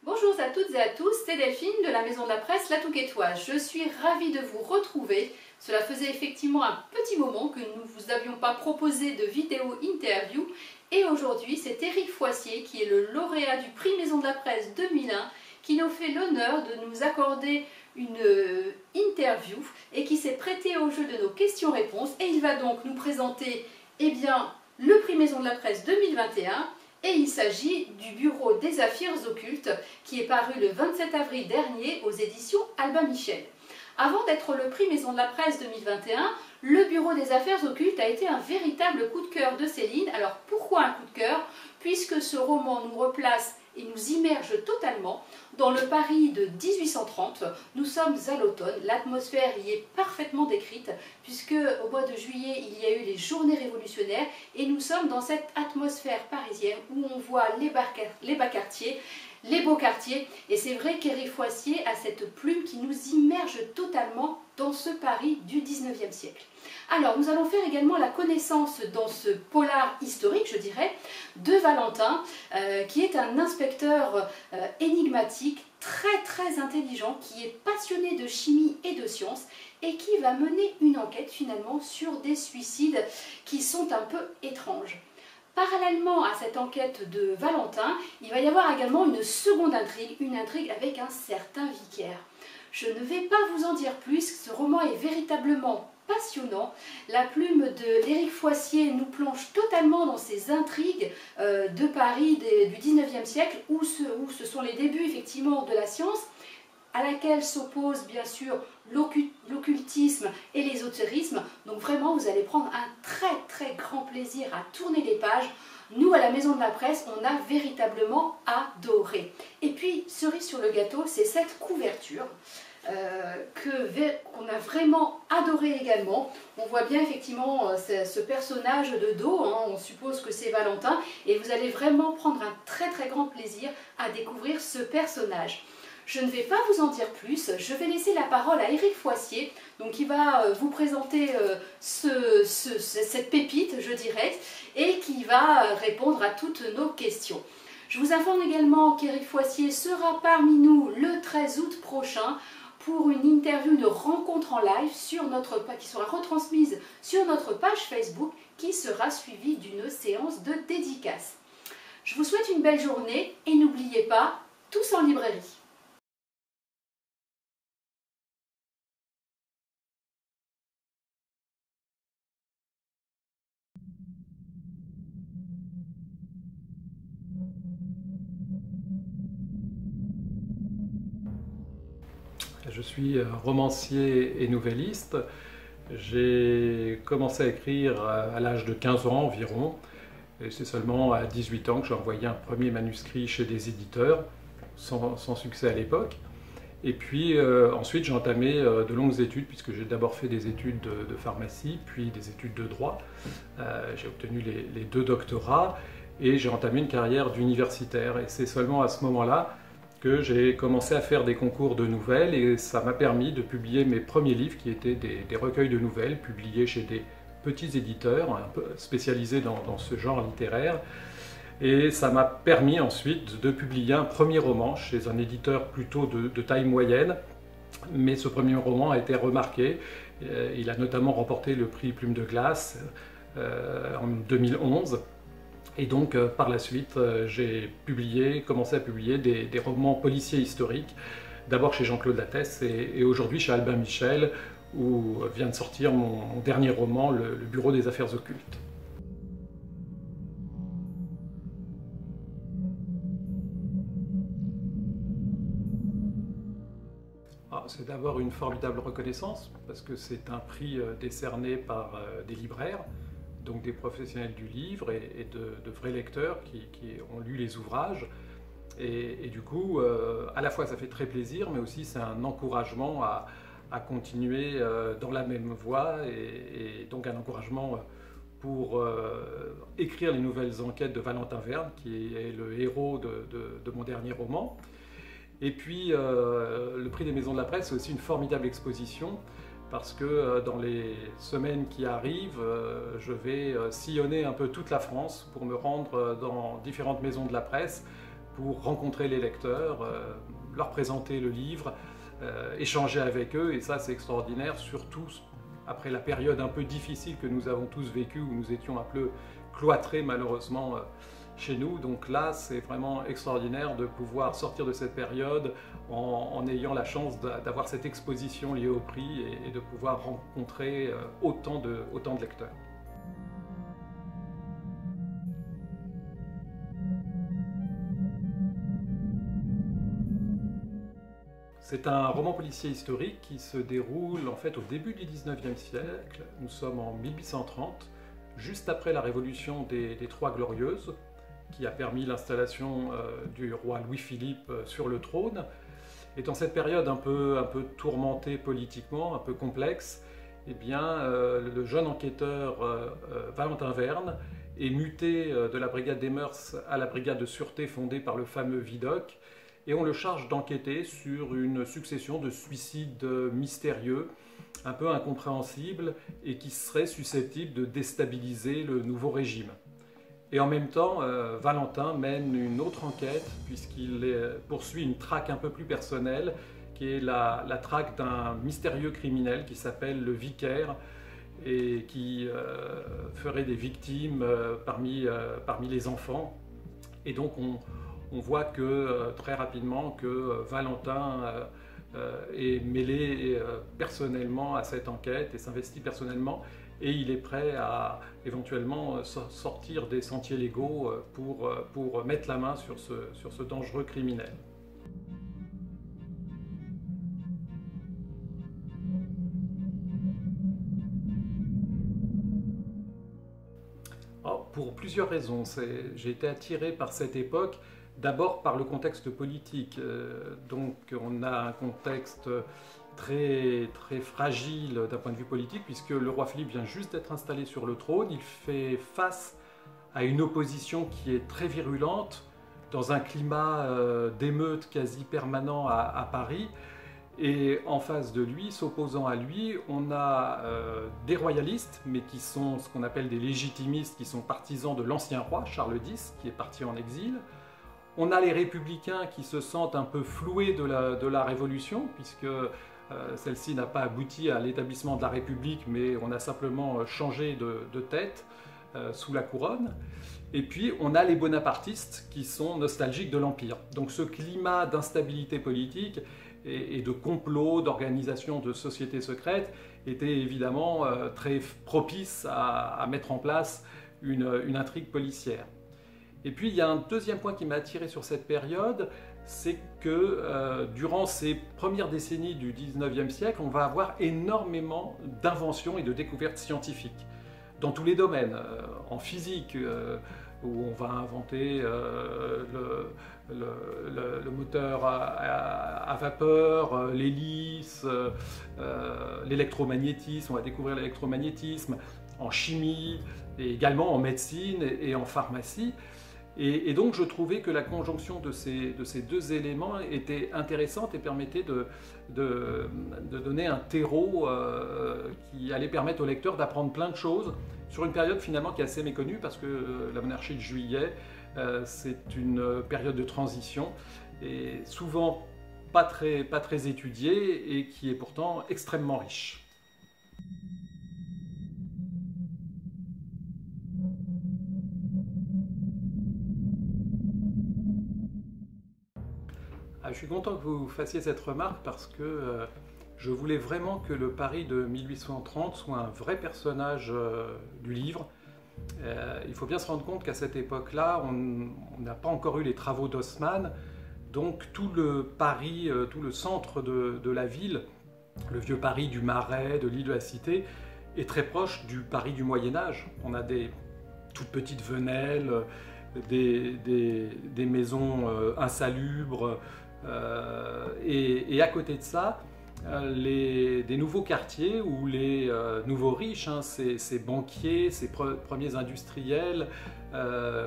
Bonjour à toutes et à tous, c'est Delphine de la Maison de la Presse La Touquetoise. Je suis ravie de vous retrouver. Cela faisait effectivement un petit moment que nous ne vous avions pas proposé de vidéo interview. Et aujourd'hui, c'est Éric Foissier, qui est le lauréat du prix Maison de la Presse 2001, qui nous fait l'honneur de nous accorder une interview et qui s'est prêté au jeu de nos questions-réponses. Et il va donc nous présenter le prix Maison de la Presse 2021. Et il s'agit du Bureau des Affaires Occultes qui est paru le 27 avril dernier aux éditions Albin Michel. Avant d'être le prix Maison de la Presse 2021, le Bureau des Affaires Occultes a été un véritable coup de cœur de Céline. Alors pourquoi un coup de cœur? Puisque ce roman nous replace et nous immerge totalement dans le Paris de 1830. Nous sommes à l'automne, l'atmosphère y est parfaitement décrite puisque au mois de juillet il y a eu les journées révolutionnaires et nous sommes dans cette atmosphère parisienne où on voit les bas quartiers, les beaux quartiers, et c'est vrai qu'Éric Foissier a cette plume qui nous immerge totalement dans ce Paris du 19e siècle. Alors, nous allons faire également la connaissance dans ce polar historique, je dirais, de Valentin, qui est un inspecteur énigmatique, très intelligent, qui est passionné de chimie et de sciences, et qui va mener une enquête finalement sur des suicides qui sont un peu étranges. Parallèlement à cette enquête de Valentin, il va y avoir également une seconde intrigue, une intrigue avec un certain vicaire. Je ne vais pas vous en dire plus, ce roman est véritablement passionnant. La plume d'Éric Foissier nous plonge totalement dans ces intrigues de Paris du 19e siècle, où ce sont les débuts effectivement de la science, à laquelle s'oppose bien sûr l'occultisme et l'ésotérisme. Donc vraiment, vous allez prendre un très grand plaisir à tourner les pages. Nous, à la Maison de la Presse, on a véritablement adoré. Et puis, cerise sur le gâteau, c'est cette couverture qu'on a vraiment adoré également. On voit bien effectivement ce personnage de dos, hein, on suppose que c'est Valentin, et vous allez vraiment prendre un très grand plaisir à découvrir ce personnage. Je ne vais pas vous en dire plus, je vais laisser la parole à Éric Foissier, donc qui va vous présenter cette pépite, je dirais, et qui va répondre à toutes nos questions. Je vous informe également qu'Éric Foissier sera parmi nous le 13 août prochain pour une interview, une rencontre en live qui sera retransmise sur notre page Facebook, qui sera suivie d'une séance de dédicace. Je vous souhaite une belle journée et n'oubliez pas, tous en librairie. Je suis romancier et nouvelliste. J'ai commencé à écrire à l'âge de 15 ans environ. Et c'est seulement à 18 ans que j'ai envoyé un premier manuscrit chez des éditeurs, sans succès à l'époque. Et puis ensuite j'ai entamé de longues études, puisque j'ai d'abord fait des études de pharmacie, puis des études de droit. J'ai obtenu les 2 doctorats et j'ai entamé une carrière d'universitaire. Et c'est seulement à ce moment-là que j'ai commencé à faire des concours de nouvelles, et ça m'a permis de publier mes premiers livres qui étaient des recueils de nouvelles publiés chez des petits éditeurs un peu spécialisés dans ce genre littéraire. Et ça m'a permis ensuite de publier un premier roman chez un éditeur plutôt de taille moyenne, mais ce premier roman a été remarqué. Il a notamment remporté le prix Plume de Glace en 2011. Et donc par la suite, j'ai commencé à publier des romans policiers historiques, d'abord chez Jean-Claude Lattès et aujourd'hui chez Albin Michel, où vient de sortir mon dernier roman, le Bureau des Affaires Occultes. C'est d'abord une formidable reconnaissance, parce que c'est un prix décerné par des libraires, donc des professionnels du livre et de vrais lecteurs qui ont lu les ouvrages. Et du coup, à la fois ça fait très plaisir, mais aussi c'est un encouragement à continuer dans la même voie, et donc un encouragement pour écrire les nouvelles enquêtes de Valentin Verne, qui est le héros de mon dernier roman. Et puis, le prix des Maisons de la Presse, c'est aussi une formidable exposition, parce que dans les semaines qui arrivent, je vais sillonner un peu toute la France pour me rendre dans différentes maisons de la presse, pour rencontrer les lecteurs, leur présenter le livre, échanger avec eux, et ça c'est extraordinaire, surtout après la période un peu difficile que nous avons tous vécue, où nous étions un peu cloîtrés malheureusement chez nous. Donc là, c'est vraiment extraordinaire de pouvoir sortir de cette période en ayant la chance d'avoir cette exposition liée au prix et de pouvoir rencontrer autant de lecteurs. C'est un roman policier historique qui se déroule en fait au début du 19e siècle. Nous sommes en 1830, juste après la révolution des Trois Glorieuses, qui a permis l'installation du roi Louis-Philippe sur le trône. Et dans cette période un peu tourmentée politiquement, un peu complexe, eh bien, le jeune enquêteur Valentin Verne est muté de la brigade des mœurs à la brigade de sûreté fondée par le fameux Vidocq, et on le charge d'enquêter sur une succession de suicides mystérieux, un peu incompréhensibles, et qui seraient susceptibles de déstabiliser le nouveau régime. Et en même temps, Valentin mène une autre enquête, puisqu'il poursuit une traque un peu plus personnelle, qui est la traque d'un mystérieux criminel qui s'appelle le Vicaire, et qui ferait des victimes parmi les enfants. Et donc on voit que très rapidement que Valentin est mêlé personnellement à cette enquête et s'investit personnellement, et il est prêt à éventuellement sortir des sentiers légaux pour mettre la main sur ce dangereux criminel. Alors, pour plusieurs raisons, j'ai été attiré par cette époque. D'abord par le contexte politique, donc on a un contexte très fragile d'un point de vue politique, puisque le roi Philippe vient juste d'être installé sur le trône. Il fait face à une opposition qui est très virulente, dans un climat d'émeute quasi permanent à Paris. Et en face de lui, s'opposant à lui, on a des royalistes, mais qui sont ce qu'on appelle des légitimistes, qui sont partisans de l'ancien roi, Charles X, qui est parti en exil. On a les républicains qui se sentent un peu floués de la Révolution, puisque celle-ci n'a pas abouti à l'établissement de la République, mais on a simplement changé de tête sous la couronne. Et puis on a les bonapartistes qui sont nostalgiques de l'Empire. Donc ce climat d'instabilité politique et de complot, d'organisation de sociétés secrètes était évidemment très propice à mettre en place une intrigue policière. Et puis il y a un deuxième point qui m'a attiré sur cette période, c'est que durant ces premières décennies du 19e siècle, on va avoir énormément d'inventions et de découvertes scientifiques, dans tous les domaines, en physique, où on va inventer le moteur à vapeur, l'hélice, l'électromagnétisme, on va découvrir l'électromagnétisme, en chimie, et également en médecine et en pharmacie. Et donc je trouvais que la conjonction de ces deux éléments était intéressante et permettait de donner un terreau qui allait permettre au lecteur d'apprendre plein de choses sur une période finalement qui est assez méconnue, parce que la monarchie de Juillet, c'est une période de transition et souvent pas très étudiée, et qui est pourtant extrêmement riche. Je suis content que vous fassiez cette remarque, parce que je voulais vraiment que le Paris de 1830 soit un vrai personnage du livre. Il faut bien se rendre compte qu'à cette époque-là, on n'a pas encore eu les travaux d'Haussmann, donc tout le Paris, tout le centre de la ville, le vieux Paris du Marais, de l'île de la Cité, est très proche du Paris du Moyen-Âge. On a des toutes petites venelles, des maisons insalubres, et à côté de ça, des nouveaux quartiers où les nouveaux riches, ces banquiers, ces premiers industriels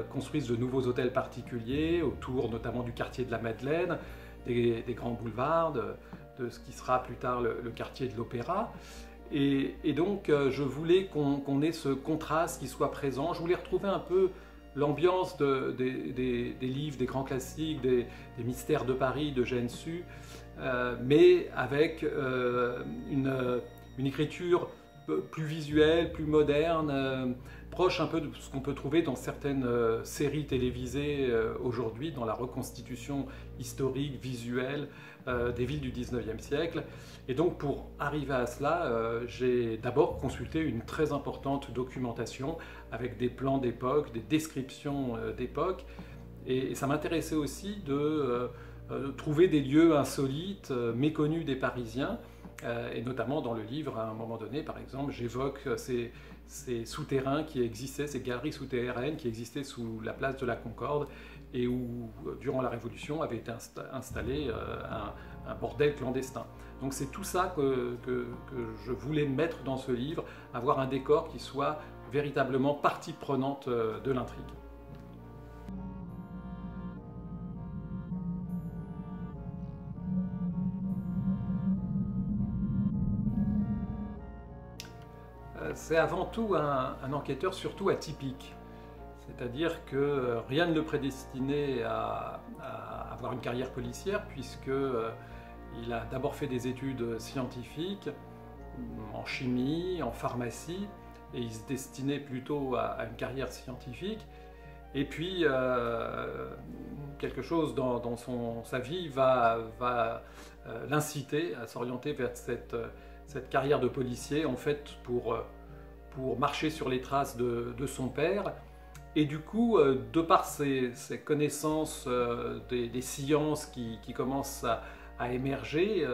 construisent de nouveaux hôtels particuliers autour notamment du quartier de la Madeleine, des grands boulevards, de ce qui sera plus tard le quartier de l'Opéra. Et donc je voulais qu'on ait ce contraste qui soit présent. Je voulais retrouver un peu l'ambiance des livres, des grands classiques, des mystères de Paris de Jeanne Sue, mais avec une écriture plus visuelle, plus moderne, proche un peu de ce qu'on peut trouver dans certaines séries télévisées aujourd'hui, dans la reconstitution historique, visuelle des villes du 19e siècle. Et donc pour arriver à cela, j'ai d'abord consulté une très importante documentation avec des plans d'époque, des descriptions d'époque. Et ça m'intéressait aussi de trouver des lieux insolites, méconnus des Parisiens. Et notamment dans le livre, à un moment donné, par exemple, j'évoque ces souterrains qui existaient, ces galeries souterraines qui existaient sous la place de la Concorde et où, durant la Révolution, avait été installé un bordel clandestin. Donc c'est tout ça que je voulais mettre dans ce livre, avoir un décor qui soit véritablement partie prenante de l'intrigue. C'est avant tout un enquêteur surtout atypique. C'est-à-dire que rien ne le prédestinait à avoir une carrière policière, puisqu'il a d'abord fait des études scientifiques, en chimie, en pharmacie, et il se destinait plutôt à une carrière scientifique. Et puis, quelque chose dans sa vie va l'inciter à s'orienter vers cette carrière de policier, en fait, pour marcher sur les traces de son père. Et du coup, de par ses connaissances des sciences qui commencent à émerger,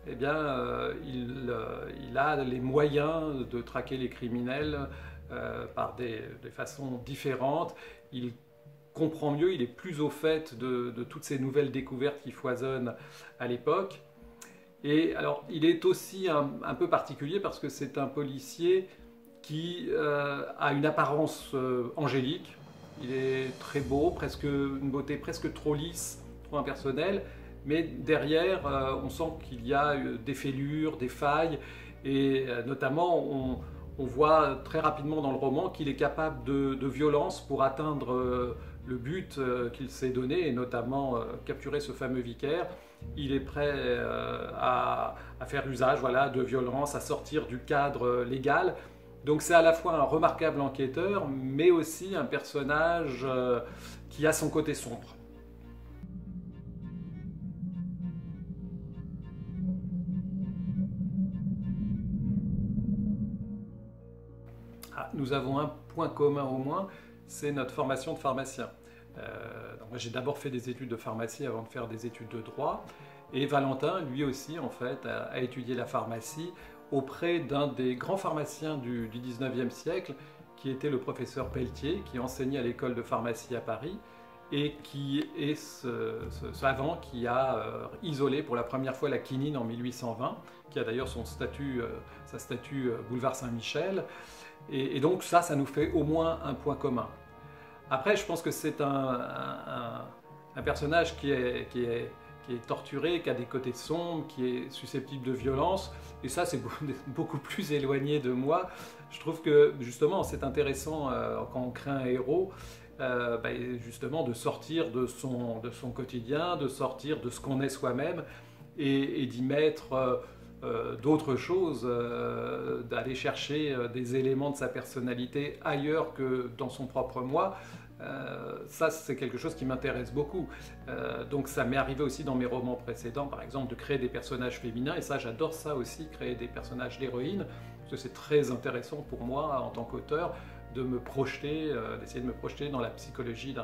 eh bien, il a les moyens de traquer les criminels par des façons différentes. Il comprend mieux, il est plus au fait de toutes ces nouvelles découvertes qui foisonnent à l'époque. Et alors, il est aussi un peu particulier parce que c'est un policier qui a une apparence angélique. Il est très beau, une beauté presque trop lisse, trop impersonnelle, mais derrière, on sent qu'il y a des fêlures, des failles, et notamment, on voit très rapidement dans le roman qu'il est capable de violence pour atteindre le but qu'il s'est donné, et notamment capturer ce fameux vicaire. Il est prêt à faire usage, voilà, de violence, à sortir du cadre légal. Donc c'est à la fois un remarquable enquêteur, mais aussi un personnage qui a son côté sombre. Nous avons un point commun au moins, c'est notre formation de pharmacien. Donc moi j'ai d'abord fait des études de pharmacie avant de faire des études de droit, et Valentin, lui aussi, en fait, a étudié la pharmacie auprès d'un des grands pharmaciens du 19e siècle, qui était le professeur Pelletier, qui enseignait à l'école de pharmacie à Paris, et qui est ce savant qui a isolé pour la première fois la quinine en 1820, qui a d'ailleurs sa statue boulevard Saint-Michel. Et donc ça nous fait au moins un point commun. Après, je pense que c'est un personnage qui est torturé, qui a des côtés sombres, qui est susceptible de violence, et ça c'est beaucoup plus éloigné de moi. Je trouve que justement c'est intéressant quand on crée un héros, justement de sortir de son quotidien, de sortir de ce qu'on est soi-même, et d'y mettre d'autres choses, d'aller chercher des éléments de sa personnalité ailleurs que dans son propre moi. Ça c'est quelque chose qui m'intéresse beaucoup. Donc ça m'est arrivé aussi dans mes romans précédents, par exemple, de créer des personnages féminins, et ça j'adore ça aussi, créer des personnages d'héroïnes, parce que c'est très intéressant pour moi en tant qu'auteur de me projeter, d'essayer de me projeter dans la psychologie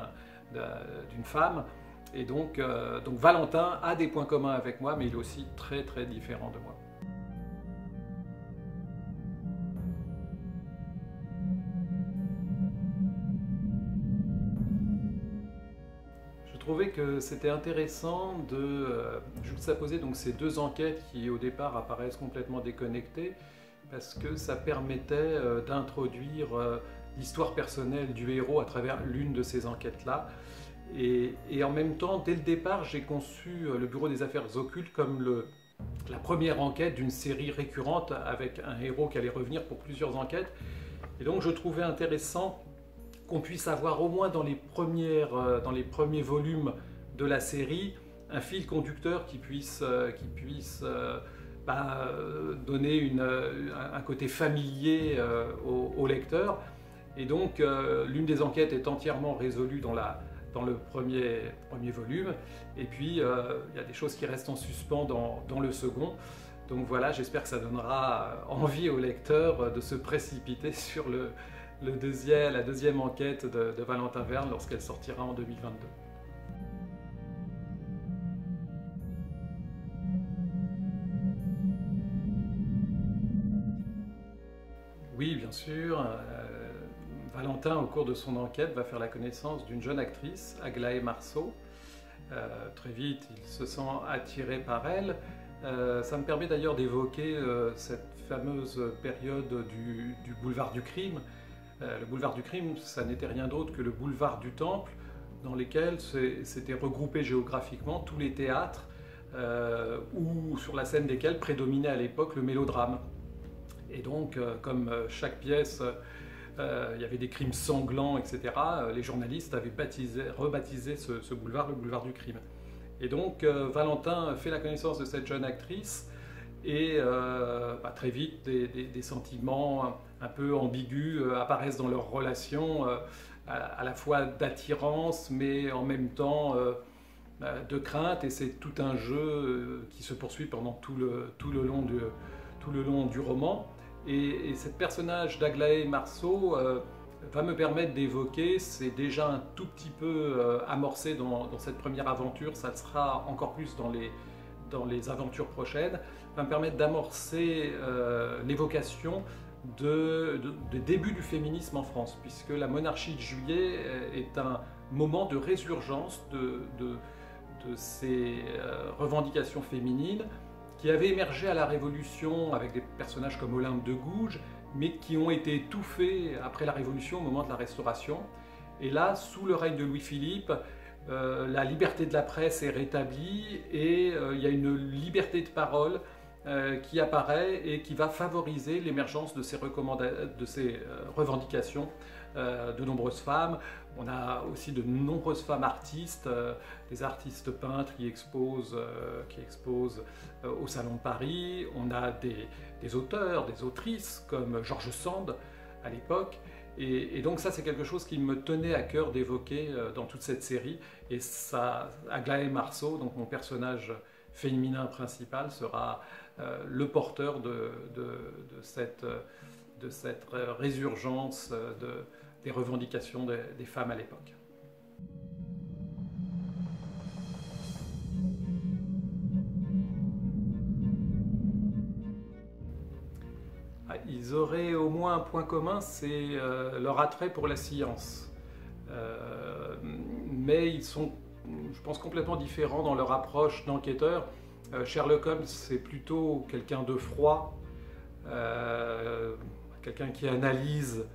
d'une femme. Et donc Valentin a des points communs avec moi, mais il est aussi très très différent de moi. Je trouvais que c'était intéressant de juxtaposer donc ces deux enquêtes qui au départ apparaissent complètement déconnectées, parce que ça permettait d'introduire l'histoire personnelle du héros à travers l'une de ces enquêtes-là. Et en même temps, dès le départ, j'ai conçu le Bureau des Affaires Occultes comme la première enquête d'une série récurrente avec un héros qui allait revenir pour plusieurs enquêtes. Et donc je trouvais intéressant qu'on puisse avoir au moins dans les premiers volumes de la série un fil conducteur qui puisse donner un côté familier au lecteur. Et donc l'une des enquêtes est entièrement résolue dans le premier volume, et puis il y a des choses qui restent en suspens dans le second. Donc voilà, j'espère que ça donnera envie au lecteur de se précipiter sur la deuxième enquête de Valentin Verne lorsqu'elle sortira en 2022. Oui, bien sûr. Valentin, au cours de son enquête, va faire la connaissance d'une jeune actrice, Aglaé Marceau. Très vite, il se sent attiré par elle. Ça me permet d'ailleurs d'évoquer cette fameuse période du boulevard du crime. Le boulevard du crime, ça n'était rien d'autre que le boulevard du Temple, dans lesquels s'étaient regroupés géographiquement tous les théâtres, ou sur la scène desquels prédominait à l'époque le mélodrame. Et donc, comme chaque pièce, il y avait des crimes sanglants, etc., les journalistes avaient rebaptisé ce boulevard le boulevard du crime. Et donc, Valentin fait la connaissance de cette jeune actrice, et très vite, des sentiments un peu ambigus apparaissent dans leur relation, à la fois d'attirance, mais en même temps de crainte, et c'est tout un jeu qui se poursuit pendant tout le long du roman. Et ce personnage d'Aglaé Marceau va me permettre d'évoquer, c'est déjà un tout petit peu amorcé dans cette première aventure, ça le sera encore plus dans les aventures prochaines, va me permettre d'amorcer l'évocation des débuts du féminisme en France, puisque la monarchie de Juillet est un moment de résurgence de ces revendications féminines, qui avaient émergé à la Révolution avec des personnages comme Olympe de Gouges, mais qui ont été étouffés après la Révolution au moment de la Restauration. Et là, sous le règne de Louis-Philippe, la liberté de la presse est rétablie, et il y a une liberté de parole qui apparaît et qui va favoriser l'émergence de ces revendications de nombreuses femmes. On a aussi de nombreuses femmes artistes, des artistes peintres qui exposent au Salon de Paris. On a des auteurs, des autrices comme George Sand à l'époque. Et donc ça, c'est quelque chose qui me tenait à cœur d'évoquer dans toute cette série. Et ça, Aglaé Marceau, donc mon personnage féminin principal, sera le porteur de cette résurgence des revendications des femmes à l'époque. Ils auraient au moins un point commun, c'est leur attrait pour la science. Mais ils sont, je pense, complètement différents dans leur approche d'enquêteur. Sherlock Holmes, c'est plutôt quelqu'un de froid, quelqu'un qui analyse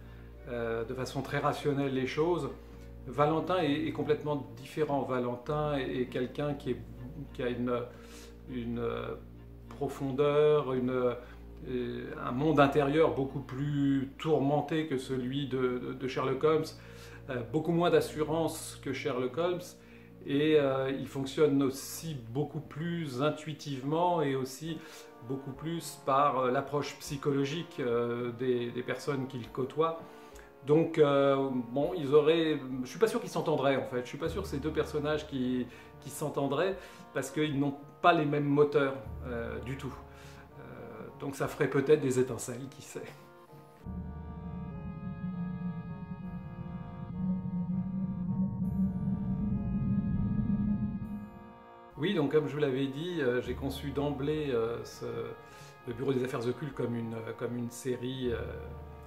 de façon très rationnelle les choses. Valentin est complètement différent. Valentin est quelqu'un qui a une profondeur, un monde intérieur beaucoup plus tourmenté que celui de Sherlock Holmes, beaucoup moins d'assurance que Sherlock Holmes, et il fonctionne aussi beaucoup plus intuitivement et aussi beaucoup plus par l'approche psychologique des personnes qu'il côtoie. Donc bon, je suis pas sûr qu'ils s'entendraient en fait, je suis pas sûr que ces deux personnages qui s'entendraient, parce qu'ils n'ont pas les mêmes moteurs du tout. Donc ça ferait peut-être des étincelles, qui sait. Oui, donc comme je vous l'avais dit, j'ai conçu d'emblée le Bureau des Affaires Occultes comme une série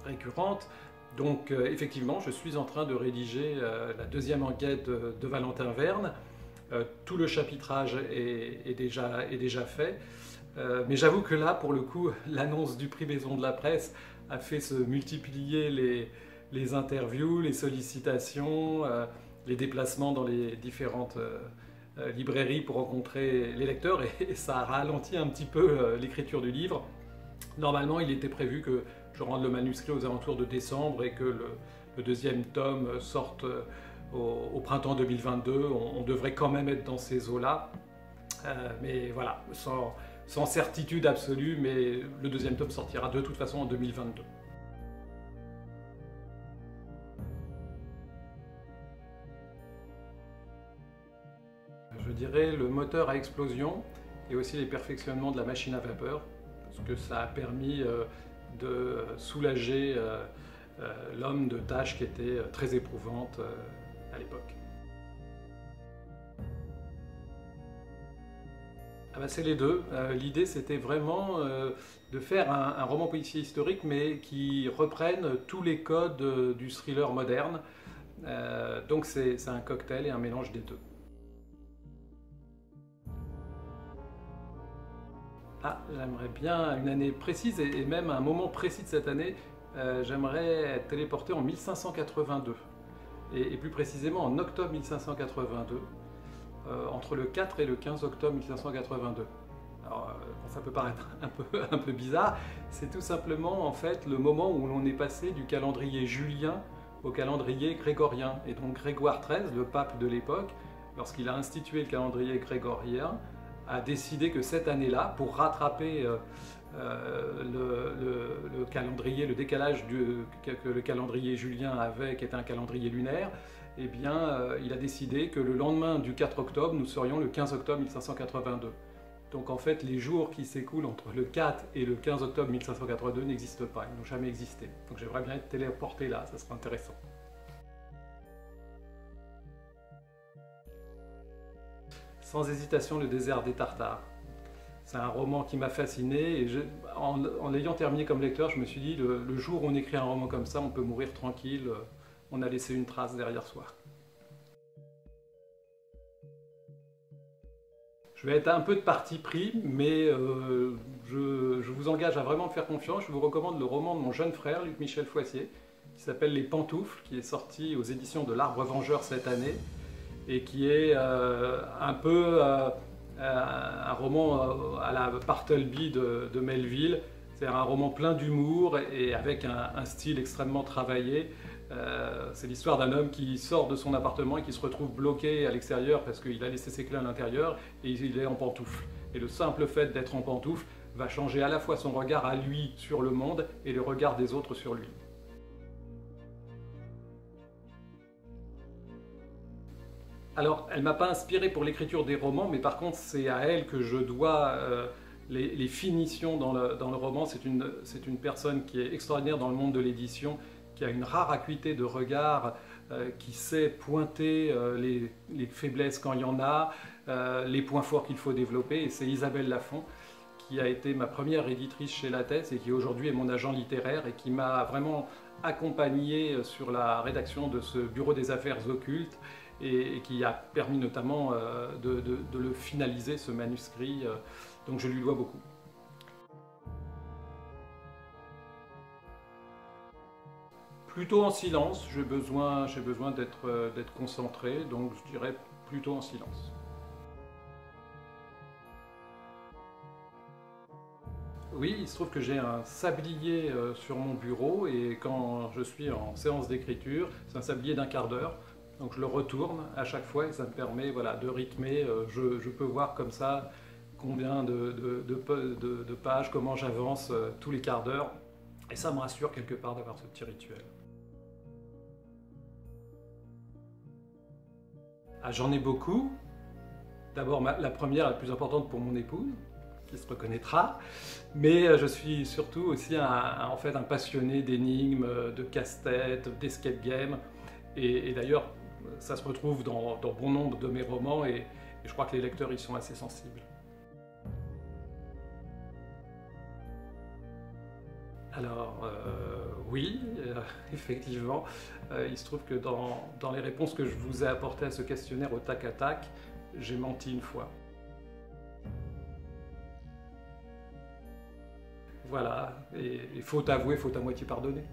récurrente. Donc effectivement, je suis en train de rédiger la deuxième enquête de Valentin Verne. Tout le chapitrage est déjà fait. Mais j'avoue que là, pour le coup, l'annonce du prix Maison de la Presse a fait se multiplier les interviews, les sollicitations, les déplacements dans les différentes librairies pour rencontrer les lecteurs, et ça a ralenti un petit peu l'écriture du livre. Normalement, il était prévu que je rende le manuscrit aux alentours de décembre et que le deuxième tome sorte au printemps 2022. On devrait quand même être dans ces eaux-là. Mais voilà, sans certitude absolue, mais le deuxième tome sortira de toute façon en 2022. Je dirais le moteur à explosion et aussi les perfectionnements de la machine à vapeur, parce que ça a permis de soulager l'homme de tâches qui étaient très éprouvantes à l'époque. Ah ben c'est les deux. L'idée c'était vraiment de faire un roman policier historique mais qui reprenne tous les codes du thriller moderne. Donc c'est un cocktail et un mélange des deux. Ah, j'aimerais bien une année précise et même un moment précis de cette année. J'aimerais être téléporté en 1582 et plus précisément en octobre 1582. Entre le 4 et le 15 octobre 1582. Alors, ça peut paraître un peu bizarre, c'est tout simplement en fait le moment où l'on est passé du calendrier julien au calendrier grégorien. Et donc Grégoire XIII, le pape de l'époque, lorsqu'il a institué le calendrier grégorien, a décidé que cette année-là, pour rattraper le calendrier, le décalage que le calendrier julien avait, qui était un calendrier lunaire, eh bien, il a décidé que le lendemain du 4 octobre, nous serions le 15 octobre 1582. Donc en fait, les jours qui s'écoulent entre le 4 et le 15 octobre 1582 n'existent pas, ils n'ont jamais existé. Donc j'aimerais bien être téléporté là, ça serait intéressant. Sans hésitation, Le désert des Tartares. C'est un roman qui m'a fasciné et en l'ayant terminé comme lecteur, je me suis dit le jour où on écrit un roman comme ça, on peut mourir tranquille, on a laissé une trace derrière soi. Je vais être un peu de parti pris, mais je vous engage à vraiment me faire confiance. Je vous recommande le roman de mon jeune frère, Luc-Michel Foissier, qui s'appelle Les Pantoufles, qui est sorti aux éditions de l'Arbre Vengeur cette année, et qui est un peu un roman à la Bartleby de Melville. C'est un roman plein d'humour et avec un style extrêmement travaillé. C'est l'histoire d'un homme qui sort de son appartement et qui se retrouve bloqué à l'extérieur parce qu'il a laissé ses clés à l'intérieur et il est en pantoufles. Et le simple fait d'être en pantoufles va changer à la fois son regard à lui sur le monde et le regard des autres sur lui. Alors, elle ne m'a pas inspiré pour l'écriture des romans, mais par contre, c'est à elle que je dois les finitions dans le roman. C'est une personne qui est extraordinaire dans le monde de l'édition, qui a une rare acuité de regard, qui sait pointer les faiblesses quand il y en a, les points forts qu'il faut développer. Et c'est Isabelle Lafont, qui a été ma première éditrice chez Lattès et qui aujourd'hui est mon agent littéraire et qui m'a vraiment accompagné sur la rédaction de ce Bureau des affaires occultes et qui a permis notamment de le finaliser, ce manuscrit. Donc je lui dois beaucoup. Plutôt en silence, j'ai besoin d'être concentré, donc je dirais plutôt en silence. Oui, il se trouve que j'ai un sablier sur mon bureau et quand je suis en séance d'écriture, c'est un sablier d'un quart d'heure, donc je le retourne à chaque fois et ça me permet voilà, de rythmer. Je peux voir comme ça combien de pages, comment j'avance tous les quarts d'heure et ça me rassure quelque part d'avoir ce petit rituel. Ah, j'en ai beaucoup. D'abord, la première, la plus importante pour mon épouse, qui se reconnaîtra, mais je suis surtout aussi en fait, un passionné d'énigmes, de casse-tête, d'escape game, et d'ailleurs, ça se retrouve dans bon nombre de mes romans, et je crois que les lecteurs y sont assez sensibles. Alors, oui, effectivement, il se trouve que dans les réponses que je vous ai apportées à ce questionnaire au tac à tac, j'ai menti une fois. Voilà, et faute avouée, faute à moitié pardonnée.